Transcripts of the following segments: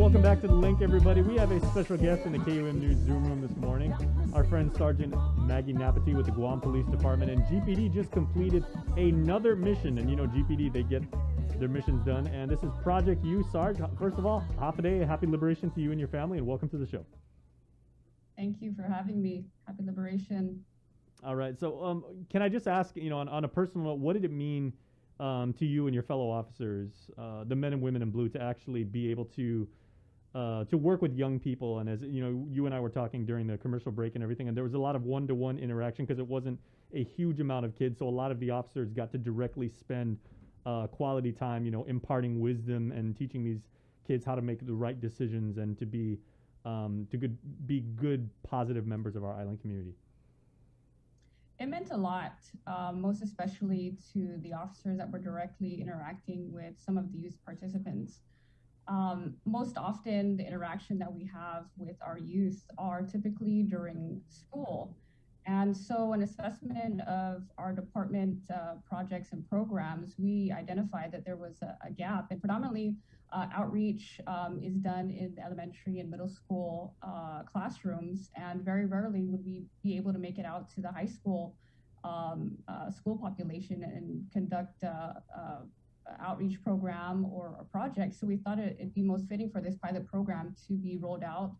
welcome back to The Link, everybody. We have a special guest in the KUM News Zoom room this morning. Our friend Sergeant Maggie Naputi with the Guam Police Department, and GPD just completed another mission. And you know, GPD, they get their missions done. And this is Project U. Sarge, first of all, Happy Happy Liberation to you and your family, and welcome to the show. Thank you for having me. Happy Liberation. All right. So can I just ask, you know, on a personal note, what did it mean to you and your fellow officers, the men and women in blue, to actually be able to work with young people? And as you know, you and I were talking during the commercial break and everything, and there was a lot of one-to-one interaction because it wasn't a huge amount of kids. So a lot of the officers got to directly spend quality time, you know, imparting wisdom and teaching these kids how to make the right decisions and to be be good, positive members of our island community. It meant a lot, most especially to the officers that were directly interacting with some of the youth participants. Most often, the interaction that we have with our youth are typically during school. And so an assessment of our department projects and programs, we identified that there was a gap, and predominantly outreach is done in the elementary and middle school classrooms, and very rarely would we be able to make it out to the high school school population and conduct outreach program or a project. So we thought it'd be most fitting for this pilot program to be rolled out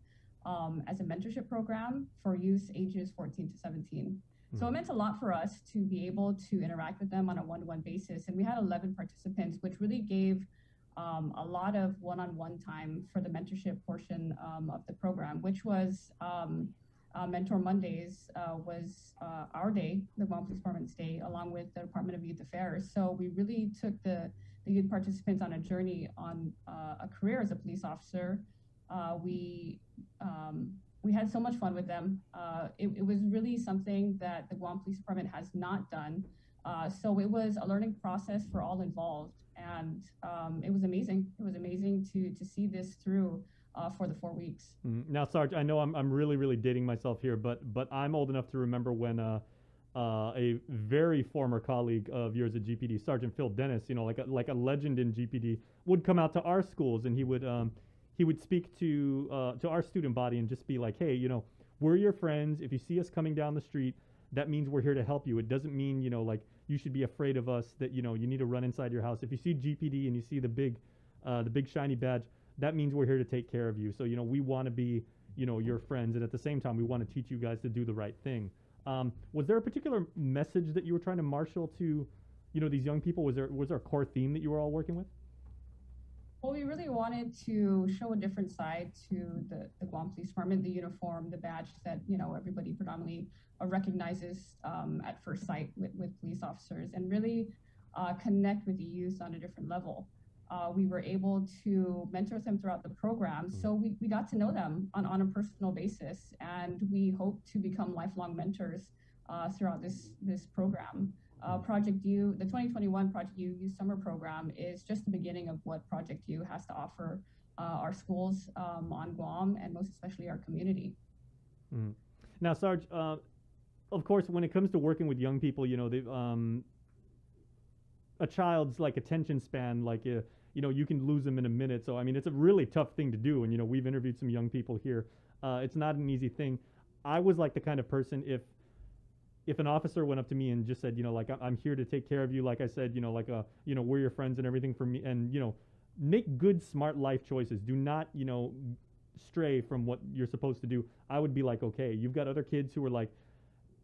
as a mentorship program for youth ages 14 to 17. So it meant a lot for us to be able to interact with them on a one-to-one basis. And we had 11 participants, which really gave a lot of one-on-one time for the mentorship portion of the program, which was Mentor Mondays was our day, the Guam Police Department's day, along with the Department of Youth Affairs. So we really took the youth participants on a journey on a career as a police officer. We had so much fun with them. It was really something that the Guam Police Department has not done. So it was a learning process for all involved, and it was amazing. It was amazing to see this through for the 4 weeks. Now, Sarge, I know I'm really dating myself here, but I'm old enough to remember when a very former colleague of yours at GPD, Sergeant Phil Dennis, you know, like a legend in GPD, would come out to our schools, and he would speak to our student body and just be like, hey, you know, we're your friends. If you see us coming down the street, that means we're here to help you. It doesn't mean, you know, like you should be afraid of us, that, you know, you need to run inside your house. If you see GPD and you see the big shiny badge, that means we're here to take care of you. So, you know, we want to be, you know, your friends. And at the same time, we want to teach you guys to do the right thing. Was there a particular message that you were trying to marshal to, you know, these young people? Was there a core theme that you were all working with? Well, we really wanted to show a different side to the Guam Police Department, the uniform, the badge that, you know, everybody predominantly recognizes at first sight with police officers, and really connect with the youth on a different level. We were able to mentor them throughout the program, so we got to know them on a personal basis, and we hope to become lifelong mentors throughout this program. Project U, the 2021 Project U Youth Summer Program, is just the beginning of what Project U has to offer our schools on Guam, and most especially our community. Now, Sarge, of course, when it comes to working with young people, you know, a child's like attention span, like you know, you can lose them in a minute. So I mean, it's a really tough thing to do. And you know, we've interviewed some young people here. It's not an easy thing. I was like the kind of person, if an officer went up to me and just said, you know, like, I'm here to take care of you, like I said, you know, like, you know, we're your friends and everything for me, and, you know, make good, smart life choices. Do not, you know, stray from what you're supposed to do. I would be like, okay, you've got other kids who are like,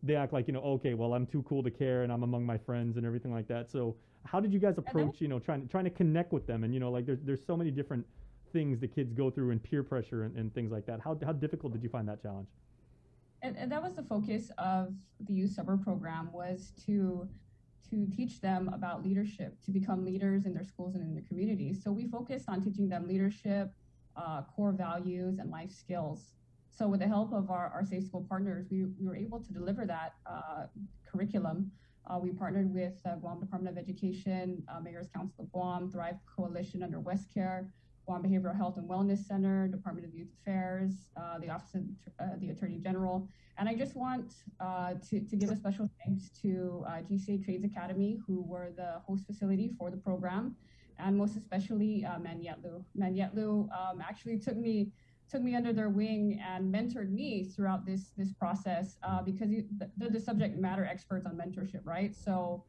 they act like, you know, okay, well, I'm too cool to care and I'm among my friends and everything like that. So how did you guys approach, you know, trying to connect with them? And, you know, like there's so many different things that kids go through, and peer pressure and things like that. How difficult did you find that challenge? And that was the focus of the Youth Summer Program, was to teach them about leadership, to become leaders in their schools and in their communities. So we focused on teaching them leadership, core values, and life skills. So with the help of our Safe School partners, we were able to deliver that curriculum. We partnered with Guam Department of Education, Mayor's Council of Guam, Thrive Coalition under WestCare, Guam Behavioral Health and Wellness Center, Department of Youth Affairs, the Office of the Attorney General. And I just want to give a special thanks to GCA Trades Academy, who were the host facility for the program, and most especially Manietlu. Manietlu actually took me under their wing and mentored me throughout this process because they're the subject matter experts on mentorship, right? So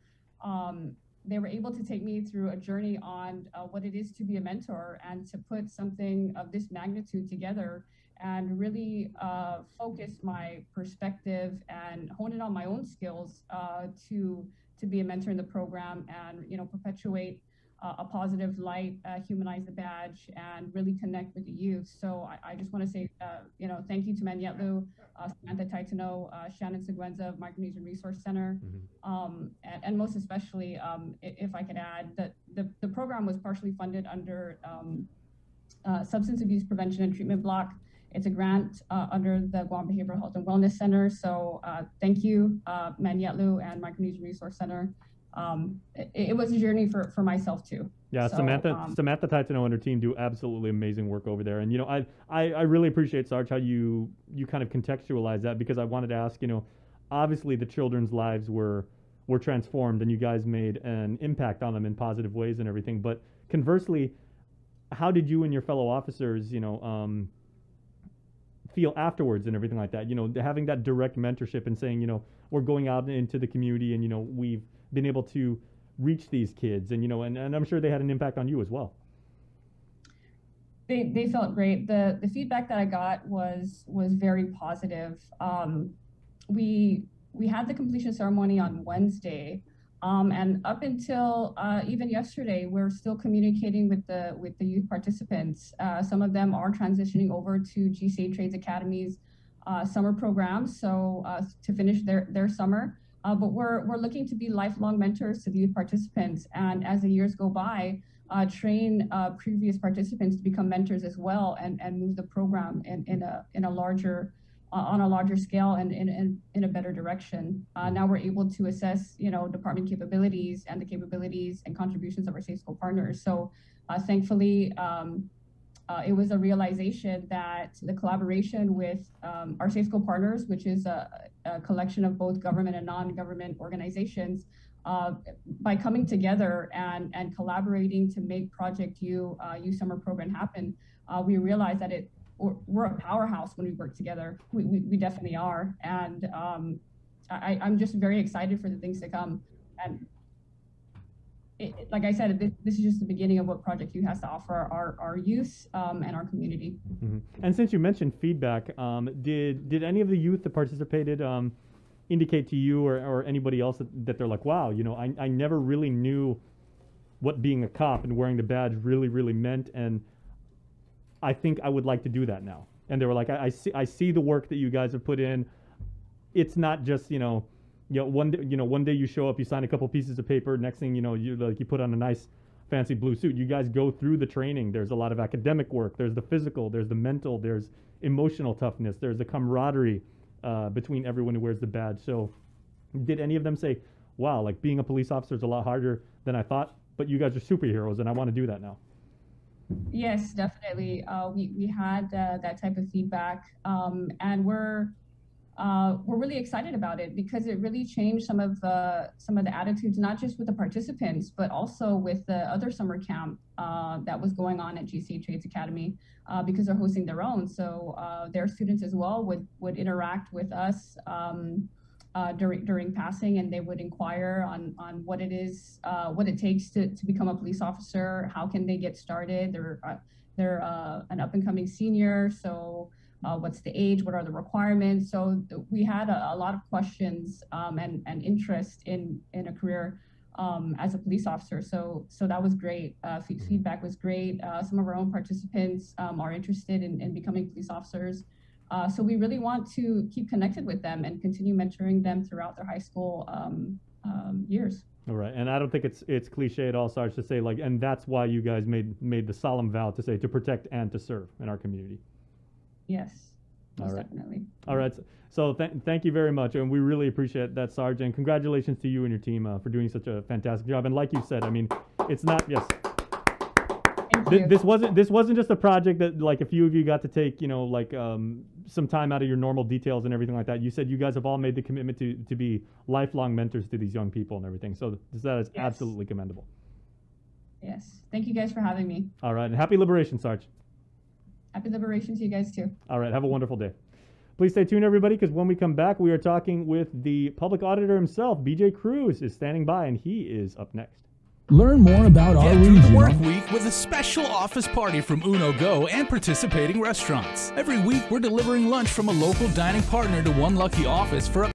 they were able to take me through a journey on what it is to be a mentor and to put something of this magnitude together and really focus my perspective and hone in on my own skills to be a mentor in the program and perpetuate a positive light, humanize the badge, and really connect with the youth. So I just want to say, thank you to Manietlu, Samantha Taitano, Shannon Seguenza of Micronesian Resource Center, and most especially, if I could add, that the program was partially funded under Substance Abuse Prevention and Treatment Block. It's a grant under the Guam Behavioral Health and Wellness Center. So thank you, Manietlu and Micronesian Resource Center. It was a journey for myself too. Yeah, so, Samantha Taitano and her team do absolutely amazing work over there. And I really appreciate, Sarge, how you kind of contextualize that, because I wanted to ask, obviously the children's lives were transformed and you guys made an impact on them in positive ways and everything. But conversely, how did you and your fellow officers, feel afterwards and everything like that? Having that direct mentorship and saying, we're going out into the community and, we've been able to reach these kids and, and I'm sure they had an impact on you as well. They felt great. The feedback that I got was very positive. We had the completion ceremony on Wednesday. And up until even yesterday, we're still communicating with the youth participants. Some of them are transitioning over to GCA Trades Academy's summer programs, so to finish their summer. But we're looking to be lifelong mentors to the youth participants, and as the years go by, train previous participants to become mentors as well, and move the program in a larger on a larger scale and in a better direction. Now we're able to assess, department capabilities and the capabilities and contributions of our safe school partners. So thankfully, it was a realization that the collaboration with our safe school partners, which is a collection of both government and non-government organizations, by coming together and collaborating to make Project U Summer Program happen, we realized that we're a powerhouse when we work together. We definitely are. And I'm just very excited for the things to come. And like I said, this is just the beginning of what Project U has to offer our youth and our community. Mm-hmm. And since you mentioned feedback, did any of the youth that participated indicate to you or anybody else that they're like, wow, I never really knew what being a cop and wearing the badge really, really meant, and I think I would like to do that now? And they were like, I see the work that you guys have put in. It's not just, one day you show up, you sign a couple pieces of paper. Next thing you put on a nice fancy blue suit. You guys go through the training. There's a lot of academic work. There's the physical. There's the mental. There's emotional toughness. There's the camaraderie between everyone who wears the badge. So, did any of them say, "Wow, like being a police officer is a lot harder than I thought, but you guys are superheroes, and I want to do that now"? Yes, definitely. We had that type of feedback, and we're really excited about it because it really changed some of the attitudes, not just with the participants, but also with the other summer camp that was going on at GCA Trades Academy, because they're hosting their own. So their students as well would interact with us during passing, and they would inquire on what it is, what it takes to become a police officer. How can they get started? They're an up and coming senior, so what's the age? What are the requirements? So we had a lot of questions and interest in a career as a police officer. So that was great. Feedback was great. Some of our own participants are interested in becoming police officers. So we really want to keep connected with them and continue mentoring them throughout their high school years. All right, and I don't think it's cliche at all, Sarge, to say and that's why you guys made the solemn vow to say to protect and to serve in our community. Yes, most definitely. All right, so thank you very much, and we really appreciate that, Sarge, and congratulations to you and your team for doing such a fantastic job. And like you said, I mean, it's not this wasn't just a project that a few of you got to take some time out of your normal details and everything like that. You said you guys have all made the commitment to be lifelong mentors to these young people and everything. So that is absolutely commendable. Yes. Thank you guys for having me. All right. And happy Liberation, Sarge. Happy Liberation to you guys too. All right. Have a wonderful day. Please stay tuned, everybody, because when we come back, we are talking with the public auditor himself. BJ Cruz is standing by, and he is up next. Learn more about our Get through the region. work week with a special office party from Uno Go and participating restaurants. Every week, we're delivering lunch from a local dining partner to one lucky office for